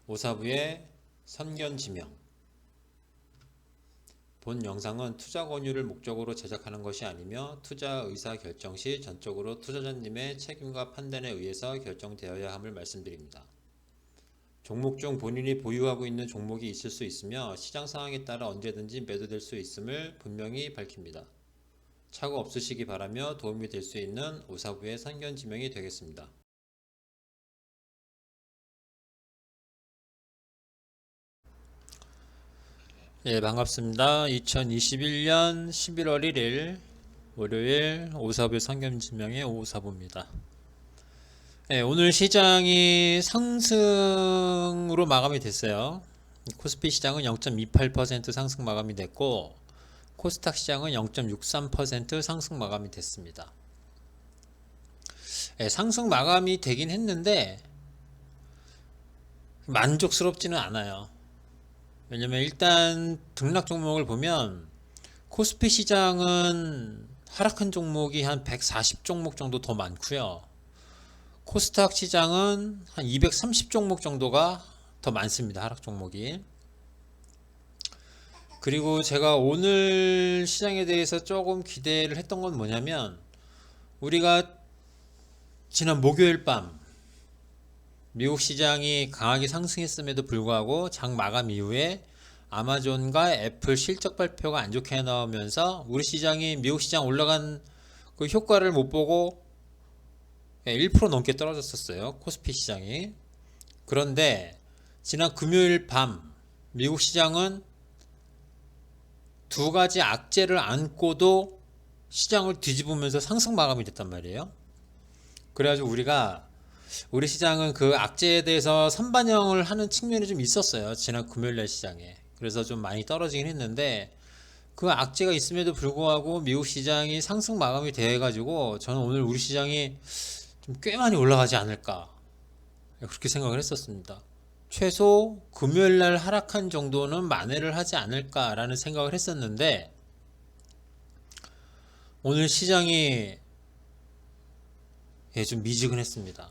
오사부의 선견지명. 본 영상은 투자 권유를 목적으로 제작하는 것이 아니며 투자 의사 결정 시 전적으로 투자자님의 책임과 판단에 의해서 결정되어야 함을 말씀드립니다. 종목 중 본인이 보유하고 있는 종목이 있을 수 있으며 시장 상황에 따라 언제든지 매도될 수 있음을 분명히 밝힙니다. 착오 없으시기 바라며 도움이 될 수 있는 오사부의 선견지명이 되겠습니다. 예, 반갑습니다. 2021년 11월 1일 월요일 오사부의 선견지명의 오사부입니다. 예, 오늘 시장이 상승으로 마감이 됐어요. 코스피 시장은 0.28% 상승 마감이 됐고 코스닥 시장은 0.63% 상승 마감이 됐습니다. 예, 상승 마감이 되긴 했는데 만족스럽지는 않아요. 왜냐면 일단 등락 종목을 보면 코스피 시장은 하락한 종목이 한 140 종목 정도 더 많고요. 코스닥 시장은 한 230 종목 정도가 더 많습니다. 하락 종목이. 그리고 제가 오늘 시장에 대해서 조금 기대를 했던 건 뭐냐면 우리가 지난 목요일 밤 미국 시장이 강하게 상승했음에도 불구하고 장 마감 이후에 아마존과 애플 실적 발표가 안 좋게 나오면서 우리 시장이 미국 시장 올라간 그 효과를 못 보고 1% 넘게 떨어졌었어요. 코스피 시장이. 그런데 지난 금요일 밤 미국 시장은 두 가지 악재를 안고도 시장을 뒤집으면서 상승 마감이 됐단 말이에요. 그래가지고 우리 시장은 그 악재에 대해서 선반영을 하는 측면이 좀 있었어요. 지난 금요일날 시장에. 그래서 좀 많이 떨어지긴 했는데 그 악재가 있음에도 불구하고 미국 시장이 상승 마감이 돼가지고 저는 오늘 우리 시장이 좀 꽤 많이 올라가지 않을까 그렇게 생각을 했었습니다. 최소 금요일날 하락한 정도는 만회를 하지 않을까라는 생각을 했었는데 오늘 시장이 좀 미지근했습니다.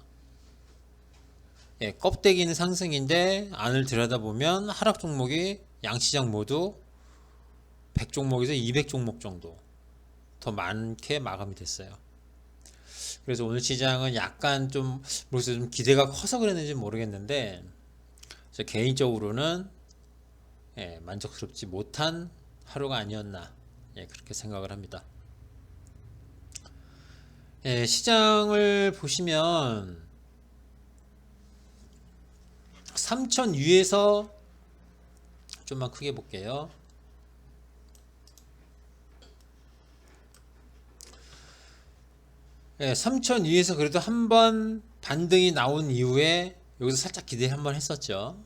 껍데기는 상승인데 안을 들여다보면 하락 종목이 양시장 모두 100종목에서 200종목 정도 더 많게 마감이 됐어요. 그래서 오늘 시장은 약간 좀 기대가 커서 그랬는지 모르겠는데 저 개인적으로는 만족스럽지 못한 하루가 아니었나 그렇게 생각을 합니다. 시장을 보시면 3000 위에서 좀만 크게 볼게요. 네, 3000 위에서 그래도 한번 반등이 나온 이후에 여기서 살짝 기대 한번 했었죠.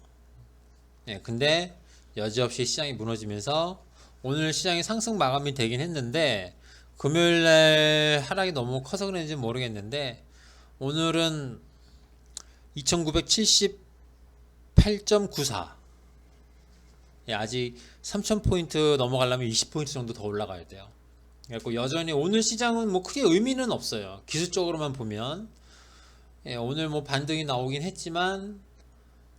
근데 여지없이 시장이 무너지면서 오늘 시장이 상승 마감이 되긴 했는데 금요일날 하락이 너무 커서 그런지 모르겠는데 오늘은 2978.94 아직 3000포인트 넘어가려면 20포인트 정도 더 올라가야 돼요. 그래서 여전히 오늘 시장은 뭐 크게 의미는 없어요. 기술적으로만 보면 오늘 뭐 반등이 나오긴 했지만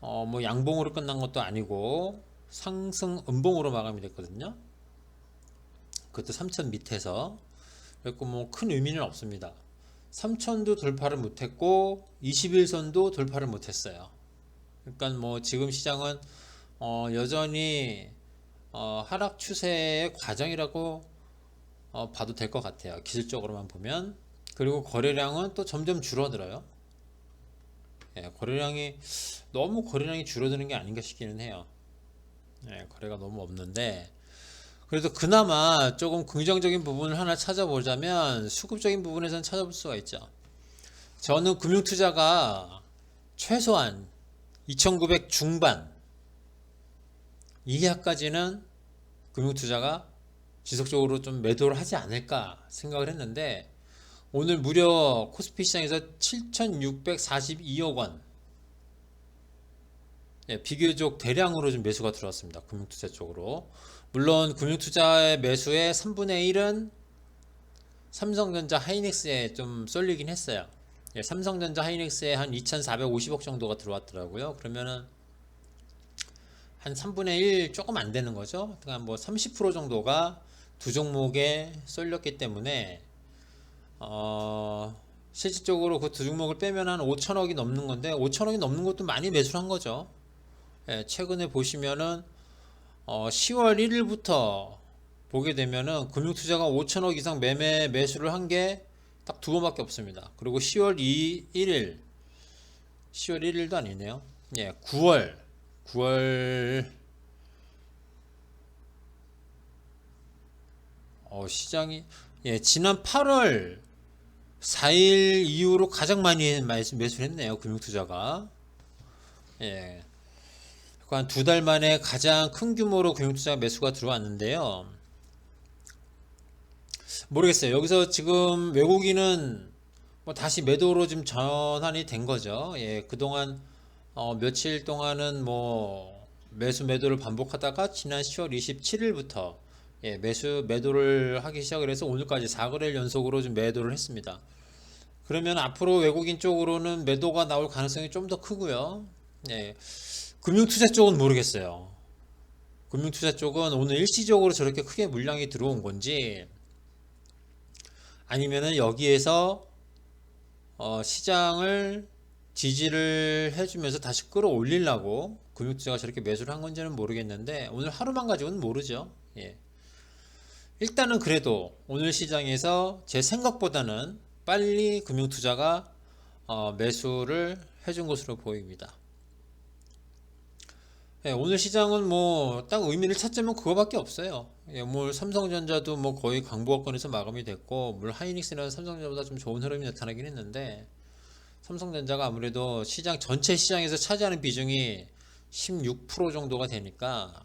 뭐 양봉으로 끝난 것도 아니고 상승 음봉으로 마감이 됐거든요. 그것도 3000 밑에서. 그래서 뭐 큰 의미는 없습니다. 3000도 돌파를 못했고 21선도 돌파를 못했어요. 그러니까 뭐 지금 시장은 여전히 하락 추세의 과정이라고 봐도 될 것 같아요. 기술적으로만 보면. 그리고 거래량은 또 점점 줄어들어요. 너무 거래량이 줄어드는 게 아닌가 싶기는 해요. 거래가 너무 없는데 그래도 그나마 조금 긍정적인 부분을 하나 찾아보자면 수급적인 부분에서는 찾아볼 수가 있죠. 저는 금융투자가 최소한 2900 중반 이하까지는 금융투자가 지속적으로 좀 매도를 하지 않을까 생각을 했는데 오늘 무려 코스피 시장에서 7642억 원 비교적 대량으로 좀 매수가 들어왔습니다. 금융투자 쪽으로. 물론 금융투자의 매수의 3분의 1은 삼성전자 하이닉스에 좀 쏠리긴 했어요. 삼성전자 하이닉스에 한 2450억 정도가 들어왔더라고요. 그러면은 한 3분의 1 조금 안 되는 거죠. 그러니까 뭐 30% 정도가 두 종목에 쏠렸기 때문에 실질적으로 그 두 종목을 빼면 한 5천억이 넘는 건데 5천억이 넘는 것도 많이 매수를 한 거죠. 예, 최근에 보시면은 10월 1일부터 보게 되면은 금융투자가 5천억 이상 매수를 한 게 딱 두 번밖에 없습니다. 그리고 10월 1일도 아니네요. 예, 9월 시장이 예, 지난 8월 4일 이후로 가장 많이 매수를 했네요. 금융투자가. 예. 한 두 달 만에 가장 큰 규모로 금융투자 매수가 들어왔는데요. 모르겠어요. 여기서 지금 외국인은 뭐 다시 매도로 좀 전환이 된 거죠. 예, 그동안 며칠 동안은 뭐 매도를 반복하다가 지난 10월 27일부터 예, 매도를 하기 시작을 해서 오늘까지 4거래일 연속으로 좀 매도를 했습니다. 그러면 앞으로 외국인 쪽으로는 매도가 나올 가능성이 좀 더 크고요. 예, 금융투자 쪽은 모르겠어요. 금융투자 쪽은 오늘 일시적으로 저렇게 크게 물량이 들어온 건지 아니면은 여기에서 시장을 지지를 해주면서 다시 끌어올리려고 금융투자가 저렇게 매수를 한 건지는 모르겠는데 오늘 하루만 가지고는 모르죠. 예. 일단은 그래도 오늘 시장에서 제 생각보다는 빨리 금융투자가 매수를 해준 것으로 보입니다. 예, 오늘 시장은 뭐 딱 의미를 찾자면 그거밖에 없어요. 예, 뭐 삼성전자도 뭐 거의 강보합권에서 마감이 됐고, 물론 하이닉스는 삼성전자보다 좀 좋은 흐름이 나타나긴 했는데 삼성전자가 아무래도 전체 시장에서 차지하는 비중이 16% 정도가 되니까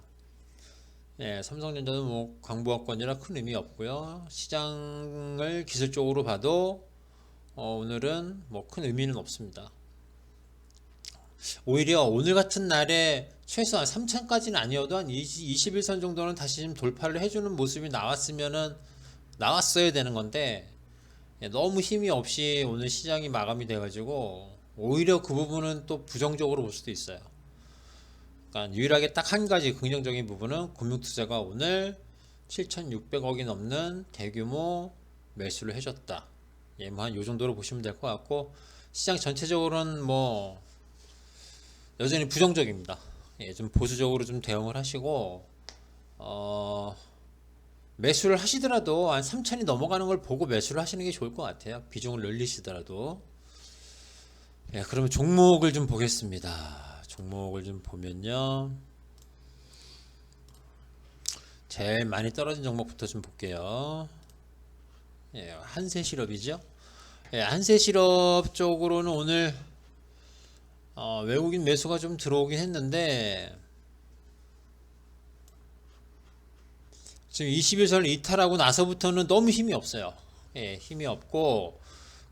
예, 삼성전자도 뭐 강보합권이라 큰 의미 없고요. 시장을 기술적으로 봐도 오늘은 뭐 큰 의미는 없습니다. 오히려 오늘 같은 날에 최소한 3천까지는 아니어도 한 21선 정도는 다시 좀 돌파를 해주는 모습이 나왔어야 되는 건데 너무 힘이 없이 오늘 시장이 마감이 돼가지고 오히려 그 부분은 또 부정적으로 볼 수도 있어요. 그러니까 유일하게 딱 한 가지 긍정적인 부분은 금융투자가 오늘 7,600억이 넘는 대규모 매수를 해줬다. 예, 뭐 한 요 정도로 보시면 될 것 같고 시장 전체적으로는 뭐 여전히 부정적입니다. 예, 좀 보수적으로 좀 대응을 하시고 매수를 하시더라도 한 3천이 넘어가는 걸 보고 매수를 하시는 게 좋을 것 같아요. 비중을 늘리시더라도. 예, 그러면 종목을 좀 보겠습니다. 종목을 좀 보면요. 제일 많이 떨어진 종목부터 좀 볼게요. 예, 한세실업이죠. 예, 한세실업 쪽으로는 오늘 외국인 매수가 좀 들어오긴 했는데 지금 21선을 이탈하고 나서부터는 너무 힘이 없어요. 예, 힘이 없고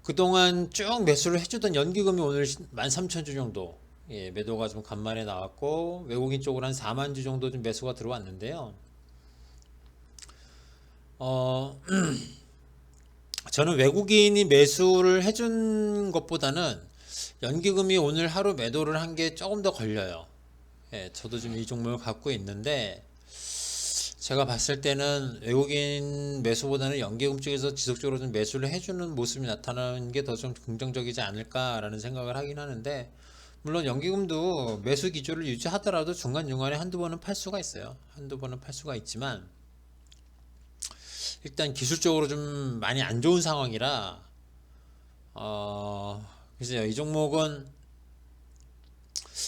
그동안 쭉 매수를 해주던 연기금이 오늘 13,000주 정도 예, 매도가 좀 간만에 나왔고 외국인 쪽으로 한 4만 주 정도 좀 매수가 들어왔는데요. 저는 외국인이 매수를 해준 것보다는 연기금이 오늘 하루 매도를 한 게 조금 더 걸려요. 예, 저도 지금 이 종목을 갖고 있는데 제가 봤을 때는 외국인 매수보다는 연기금 쪽에서 지속적으로 좀 매수를 해주는 모습이 나타나는 게 더 좀 긍정적이지 않을까라는 생각을 하긴 하는데 물론 연기금도 매수 기조를 유지하더라도 중간중간에 한두 번은 팔 수가 있어요. 한두 번은 팔 수가 있지만 일단 기술적으로 좀 많이 안 좋은 상황이라 그래서 이 종목은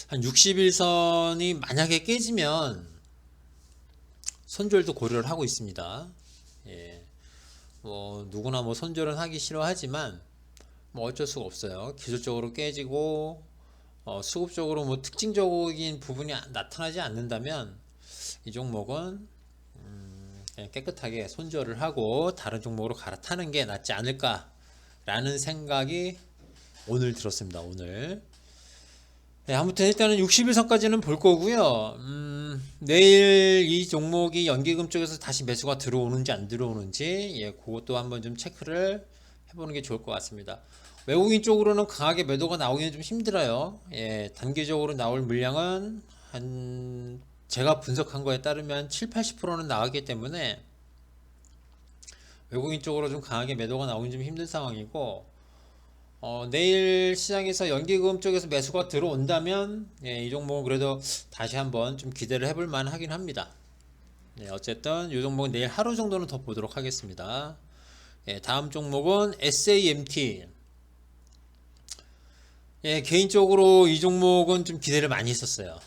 한 60일선이 만약에 깨지면 손절도 고려를 하고 있습니다. 예, 뭐 누구나 뭐 손절은 하기 싫어하지만 뭐 어쩔 수가 없어요. 기술적으로 깨지고 수급적으로 뭐 특징적인 부분이 나타나지 않는다면 이 종목은 그냥 깨끗하게 손절을 하고 다른 종목으로 갈아타는 게 낫지 않을까라는 생각이 오늘 들었습니다. 오늘. 네, 아무튼 일단은 60일선까지는 볼 거고요. 내일 이 종목이 연기금 쪽에서 다시 매수가 들어오는지 안 들어오는지 예, 그것도 한번 좀 체크를 해보는 게 좋을 것 같습니다. 외국인 쪽으로는 강하게 매도가 나오기는 좀 힘들어요. 예, 단기적으로 나올 물량은 한 제가 분석한 거에 따르면 7, 80%는 나왔기 때문에 외국인 쪽으로 좀 강하게 매도가 나오긴 좀 힘든 상황이고, 내일 시장에서 연기금 쪽에서 매수가 들어온다면 이 종목은 그래도 다시 한번 좀 기대를 해볼 만 하긴 합니다. 어쨌든 이 종목은 내일 하루 정도는 더 보도록 하겠습니다. 다음 종목은 SAMT. 개인적으로 이 종목은 좀 기대를 많이 했었어요.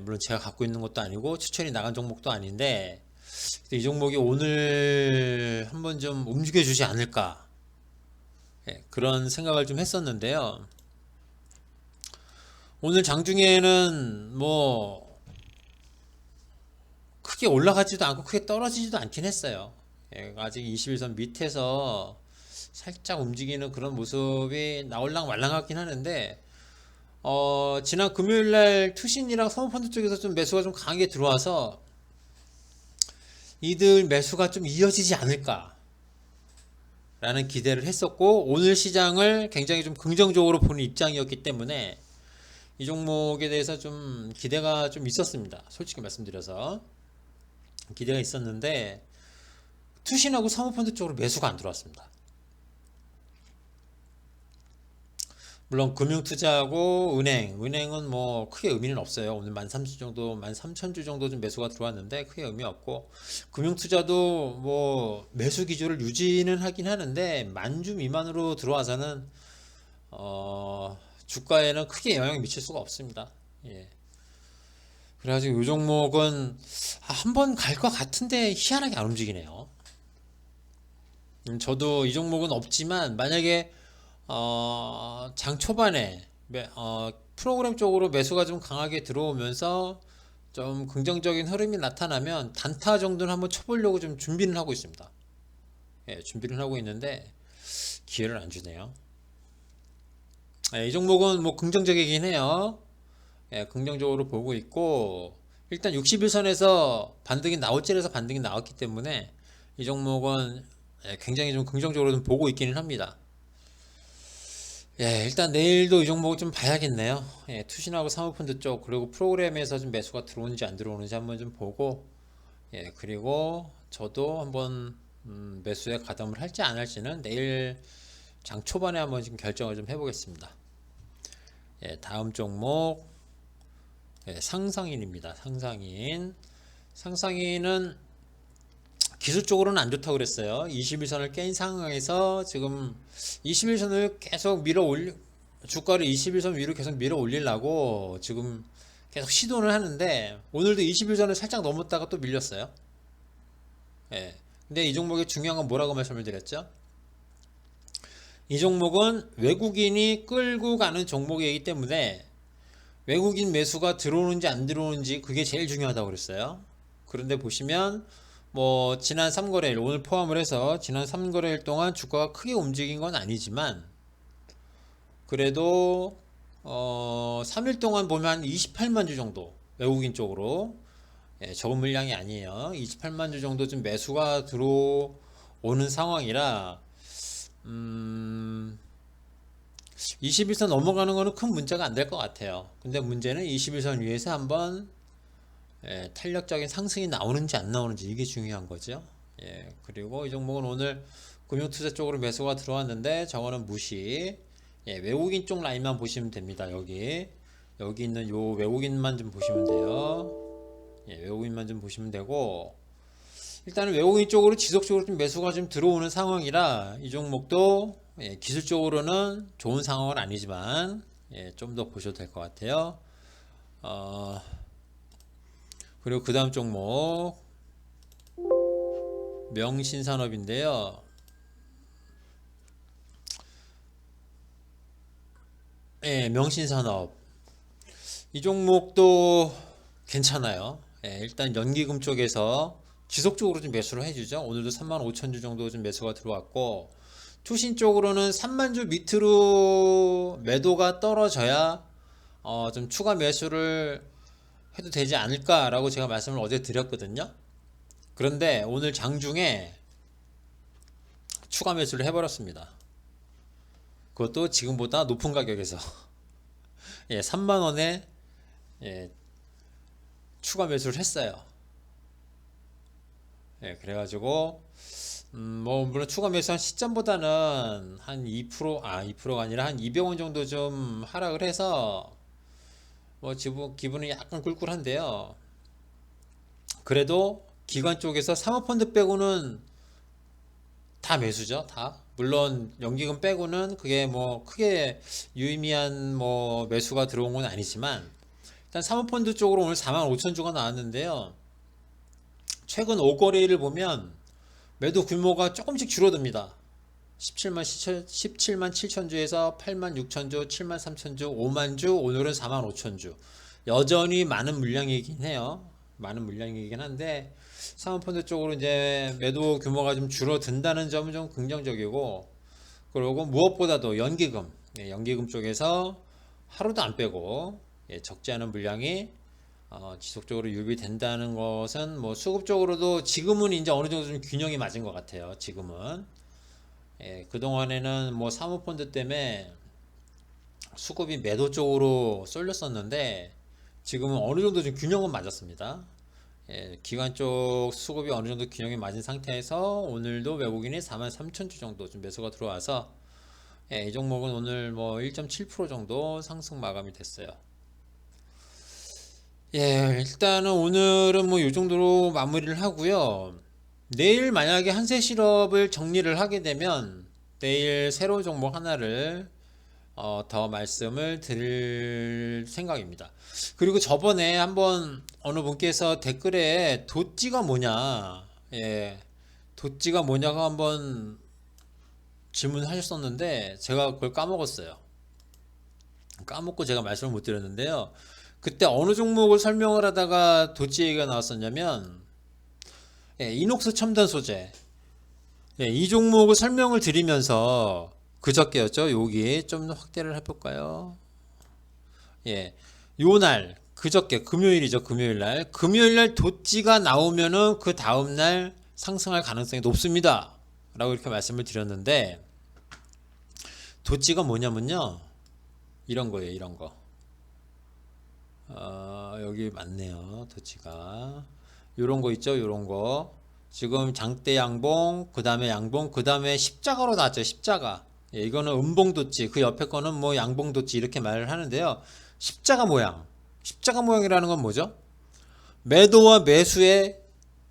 물론 제가 갖고 있는 것도 아니고 추천이 나간 종목도 아닌데, 이 종목이 오늘 한번 좀 움직여 주지 않을까, 그런 생각을 좀 했었는데요. 오늘 장중에는 뭐 크게 올라가지도 않고 크게 떨어지지도 않긴 했어요. 아직 21선 밑에서 살짝 움직이는 그런 모습이 나올랑 말랑하긴 하는데, 지난 금요일날 투신이랑 사모펀드 쪽에서 좀 매수가 좀 강하게 들어와서 이들 매수가 좀 이어지지 않을까 라는 기대를 했었고, 오늘 시장을 굉장히 좀 긍정적으로 보는 입장이었기 때문에 이 종목에 대해서 좀 기대가 좀 있었습니다. 솔직히 말씀드려서 기대가 있었는데, 투신하고 사모펀드 쪽으로 매수가 안 들어왔습니다. 물론 금융투자하고 은행은 뭐 크게 의미는 없어요. 오늘 13,000주 정도, 13,000주 정도 좀 매수가 들어왔는데 크게 의미 없고, 금융투자도 뭐 매수 기조를 유지는 하긴 하는데 10,000주 미만으로 들어와서는 주가에는 크게 영향을 미칠 수가 없습니다. 그래가지고 이 종목은 한번 갈 것 같은데 희한하게 안 움직이네요. 저도 이 종목은 없지만, 만약에 장 초반에 프로그램 쪽으로 매수가 좀 강하게 들어오면서 좀 긍정적인 흐름이 나타나면 단타 정도는 한번 쳐보려고 좀 준비는 하고 있습니다. 준비를 하고 있는데 기회를 안 주네요. 이 종목은 뭐 긍정적이긴 해요. 긍정적으로 보고 있고, 일단 61선에서 반등이 나올지에서 반등이 나왔기 때문에 이 종목은 굉장히 좀 긍정적으로 좀 보고 있기는 합니다. 일단 내일도 이 종목을 좀 봐야겠네요. 투신하고 사모펀드 쪽, 그리고 프로그램에서 좀 매수가 들어오는지 안 들어오는지 한번 좀 보고, 그리고 저도 한번 매수에 가담을 할지 안 할지는 내일 장 초반에 한번 좀 결정을 좀 해보겠습니다. 다음 종목 상상인입니다. 상상인은 기술적으로는 안 좋다고 그랬어요. 21선을 깬 상황에서 지금 21선을 계속 주가를 21선 위로 계속 밀어 올리려고 지금 계속 시도를 하는데, 오늘도 21선을 살짝 넘었다가 또 밀렸어요. 근데 이 종목의 중요한 건 뭐라고 말씀을 드렸죠? 이 종목은 외국인이 끌고 가는 종목이기 때문에 외국인 매수가 들어오는지 안 들어오는지 그게 제일 중요하다고 그랬어요. 그런데 보시면 뭐 지난 3거래일, 오늘 포함을 해서 지난 3거래일 동안 주가가 크게 움직인 건 아니지만, 그래도 3일 동안 보면 한 28만 주 정도 외국인 쪽으로, 적은 물량이 아니에요. 28만 주 정도 좀 매수가 들어오는 상황이라 21선 넘어가는 거는 큰 문제가 안 될 것 같아요. 근데 문제는 21선 위에서 한번 탄력적인 상승이 나오는지 안 나오는지, 이게 중요한 거죠. 그리고 이 종목은 오늘 금융투자 쪽으로 매수가 들어왔는데 저거는 무시. 외국인 쪽 라인만 보시면 됩니다. 여기 있는 요 외국인만 좀 보시면 돼요. 외국인만 좀 보시면 되고, 일단은 외국인 쪽으로 지속적으로 좀 매수가 좀 들어오는 상황이라 이 종목도 기술적으로는 좋은 상황은 아니지만 좀 더 보셔도 될 것 같아요. 그리고 그 다음 종목 명신산업인데요. 명신산업 이 종목도 괜찮아요. 일단 연기금 쪽에서 지속적으로 좀 매수를 해주죠. 오늘도 35,000주 정도 좀 매수가 들어왔고, 투신 쪽으로는 3만주 밑으로 매도가 떨어져야 좀 추가 매수를 해도 되지 않을까라고 제가 말씀을 어제 드렸거든요. 그런데 오늘 장중에 추가 매수를 해버렸습니다. 그것도 지금보다 높은 가격에서 3만원에 추가 매수를 했어요. 예, 그래가지고 뭐 물론 추가 매수한 시점보다는 한 2%가 아니라 한 200원 정도 좀 하락을 해서 뭐 기분은 약간 꿀꿀한데요. 그래도 기관 쪽에서 사모펀드 빼고는 다 매수죠. 다. 물론 연기금 빼고는 그게 뭐 크게 유의미한 뭐 매수가 들어온 건 아니지만 일단 사모펀드 쪽으로 오늘 45,000주가 나왔는데요. 최근 5거래일을 보면 매도 규모가 조금씩 줄어듭니다. 17만 7천주에서 8만 6천주, 7만 3천주, 5만주, 오늘은 4만 5천주. 여전히 많은 물량이긴 해요. 많은 물량이긴 한데 사모펀드 쪽으로 이제 매도 규모가 좀 줄어든다는 점은 좀 긍정적이고, 그리고 무엇보다도 연기금, 연기금 쪽에서 하루도 안 빼고 적지 않은 물량이 지속적으로 유입된다는 것은 뭐 수급 쪽으로도 지금은 이제 어느 정도 좀 균형이 맞은 것 같아요. 지금은 그동안에는 뭐 사모펀드 때문에 수급이 매도 쪽으로 쏠렸었는데 지금은 어느 정도 좀 균형은 맞았습니다. 기관 쪽 수급이 어느 정도 균형이 맞은 상태에서 오늘도 외국인이 43,000주 정도 좀 매수가 들어와서 이 종목은 오늘 뭐 1.7% 정도 상승 마감이 됐어요. 일단은 오늘은 뭐 이 정도로 마무리를 하고요. 내일 만약에 한세실업을 정리를 하게 되면 내일 새로운 종목 하나를 더 말씀을 드릴 생각입니다. 그리고 저번에 한번 어느 분께서 댓글에 도찌가 뭐냐, 도찌가 뭐냐고 한번 질문하셨었는데 제가 그걸 까먹었어요. 까먹고 제가 말씀을 못 드렸는데요. 그때 어느 종목을 설명을 하다가 도찌 얘기가 나왔었냐면 이녹스 첨단 소재, 이 종목을 설명을 드리면서 그저께였죠. 여기 좀 확대를 해볼까요? 요날 그저께 금요일이죠. 금요일날 도찌가 나오면은 그 다음날 상승할 가능성이 높습니다 라고 이렇게 말씀을 드렸는데, 도찌가 뭐냐면요, 이런 거예요. 이런 거. 여기 맞네요. 도찌가 요런 거 있죠. 요런 거 지금 장대 양봉, 그 다음에 양봉, 그 다음에 십자가로 나왔죠. 십자가. 이거는 음봉도찌, 그 옆에 거는 뭐 양봉도찌 이렇게 말을 하는데요. 십자가 모양이라는 건 뭐죠? 매도와 매수의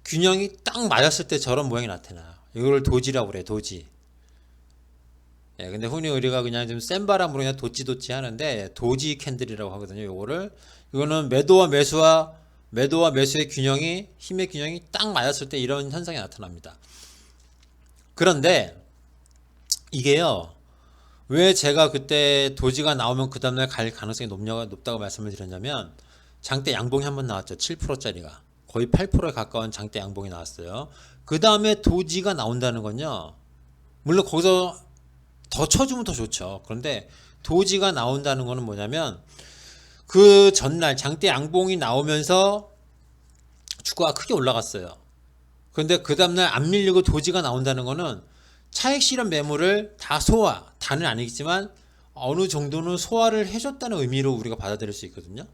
균형이 딱 맞았을 때 저런 모양이 나타나요. 이걸 도지라고 그래. 도지. 근데 흔히 우리가 그냥 좀 센 바람으로 그냥 도찌 하는데 도지 캔들이라고 하거든요. 이거는 매도와 매수의 균형이, 힘의 균형이 딱 맞았을 때 이런 현상이 나타납니다. 그런데 이게요, 왜 제가 그때 도지가 나오면 그 다음날 갈 가능성이 높다고 말씀을 드렸냐면, 장대 양봉이 한번 나왔죠. 7%짜리가 거의 8%에 가까운 장대 양봉이 나왔어요. 그 다음에 도지가 나온다는 건요, 물론 거기서 더 쳐주면 더 좋죠. 그런데 도지가 나온다는 거는 뭐냐면, 그 전날 장대 양봉이 나오면서 주가가 크게 올라갔어요. 그런데 그 다음날 안 밀리고 도지가 나온다는 거는 차익 실현 매물을 다는 아니겠지만 어느 정도는 소화를 해줬다는 의미로 우리가 받아들일 수 있거든요.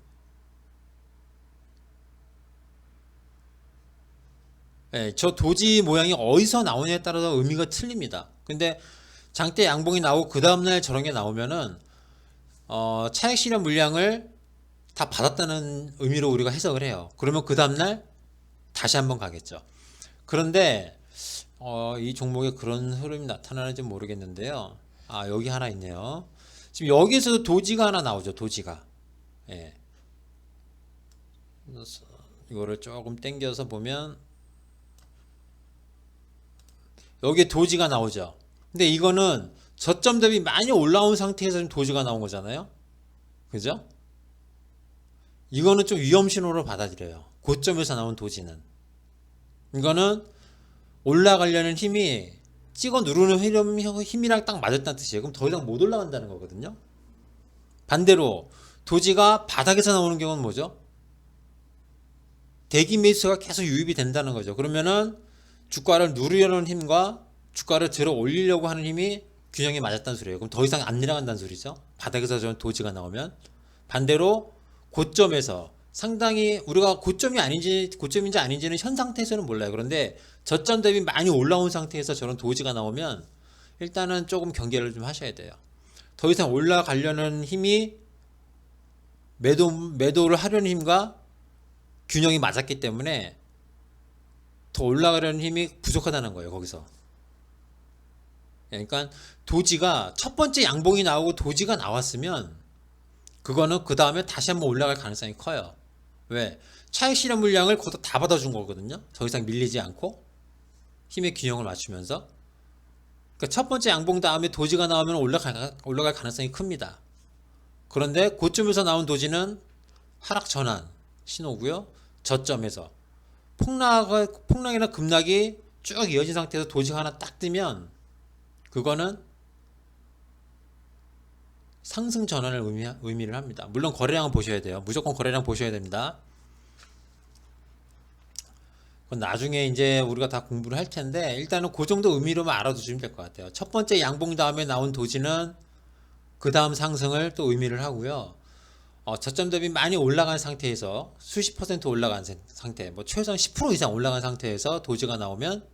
저 도지 모양이 어디서 나오냐에 따라서 의미가 틀립니다. 근데 장대 양봉이 나오고 그 다음날 저런 게 나오면은 차익 실현 물량을 다 받았다는 의미로 우리가 해석을 해요. 그러면 그 다음날 다시 한번 가겠죠. 그런데 이 종목에 그런 흐름이 나타나는지 모르겠는데요. 여기 하나 있네요. 지금 여기에서도 도지가 하나 나오죠. 도지가. 이거를 조금 당겨서 보면 여기에 도지가 나오죠. 근데 이거는 저점 대비 많이 올라온 상태에서 지금 도지가 나온 거잖아요. 그죠? 이거는 좀 위험 신호로 받아들여요. 고점에서 나온 도지는. 이거는 올라가려는 힘이 찍어 누르는 힘이랑 딱 맞았다는 뜻이에요. 그럼 더 이상 못 올라간다는 거거든요. 반대로 도지가 바닥에서 나오는 경우는 뭐죠? 대기 매수가 계속 유입이 된다는 거죠. 그러면은 주가를 누르려는 힘과 주가를 들어 올리려고 하는 힘이 균형이 맞았다는 소리예요. 그럼 더 이상 안 내려간다는 소리죠. 바닥에서 저 도지가 나오면. 반대로 고점에서 상당히 우리가 고점인지 아닌지는 현 상태에서는 몰라요. 그런데 저점 대비 많이 올라온 상태에서 저런 도지가 나오면 일단은 조금 경계를 좀 하셔야 돼요. 더 이상 올라가려는 힘이 매도를 하려는 힘과 균형이 맞았기 때문에 더 올라가려는 힘이 부족하다는 거예요. 거기서. 그러니까 도지가 첫 번째 양봉이 나오고 도지가 나왔으면 그거는 그 다음에 다시 한번 올라갈 가능성이 커요. 왜? 차익 실현 물량을 거기다 다 받아준 거거든요. 더 이상 밀리지 않고 힘의 균형을 맞추면서. 그러니까 첫 번째 양봉 다음에 도지가 나오면 올라갈 가능성이 큽니다. 그런데 고점에서 나온 도지는 하락 전환 신호고요. 저점에서 폭락이나 급락이 쭉 이어진 상태에서 도지가 하나 딱 뜨면 그거는 상승 전환을 의미를 합니다. 물론 거래량은 보셔야 돼요. 무조건 거래량 보셔야 됩니다. 그건 나중에 이제 우리가 다 공부를 할 텐데 일단은 그 정도 의미로만 알아두시면 될 것 같아요. 첫 번째 양봉 다음에 나온 도지는 그 다음 상승을 또 의미를 하고요. 저점 대비 많이 올라간 상태에서 수십 퍼센트 올라간 상태, 뭐 최소한 10% 이상 올라간 상태에서 도지가 나오면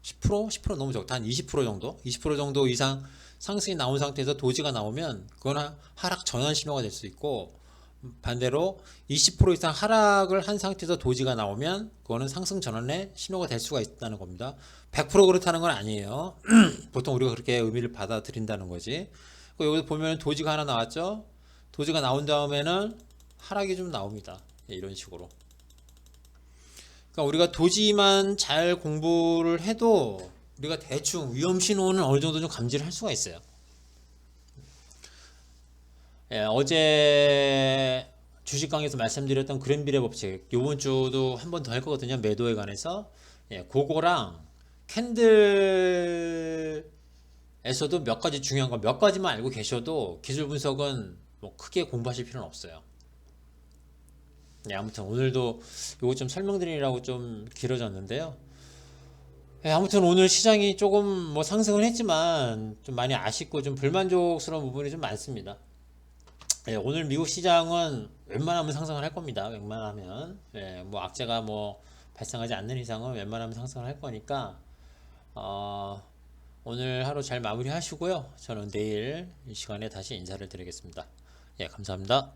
10% 너무 적다. 한 20% 정도? 20% 정도 이상 상승이 나온 상태에서 도지가 나오면 그건 하락 전환 신호가 될 수 있고, 반대로 20% 이상 하락을 한 상태에서 도지가 나오면 그거는 상승 전환의 신호가 될 수가 있다는 겁니다. 100% 그렇다는 건 아니에요. 보통 우리가 그렇게 의미를 받아들인다는 거지. 여기 보면 도지가 하나 나왔죠. 도지가 나온 다음에는 하락이 좀 나옵니다. 이런 식으로. 그러니까 우리가 도지만 잘 공부를 해도 우리가 대충 위험 신호는 어느 정도 좀 감지를 할 수가 있어요. 어제 주식 강의에서 말씀드렸던 그랜빌의 법칙, 이번 주도 한 번 더 할 거거든요. 매도에 관해서. 그거랑 캔들에서도 몇 가지 중요한 거, 몇 가지만 알고 계셔도 기술 분석은 뭐 크게 공부하실 필요는 없어요. 아무튼 오늘도 이거 좀 설명드리려고 좀 길어졌는데요. 아무튼 오늘 시장이 조금 뭐 상승을 했지만 좀 많이 아쉽고 좀 불만족스러운 부분이 좀 많습니다. 오늘 미국 시장은 웬만하면 상승을 할 겁니다. 웬만하면. 뭐 악재가 뭐 발생하지 않는 이상은 웬만하면 상승을 할 거니까 오늘 하루 잘 마무리 하시고요. 저는 내일 이 시간에 다시 인사를 드리겠습니다. 감사합니다.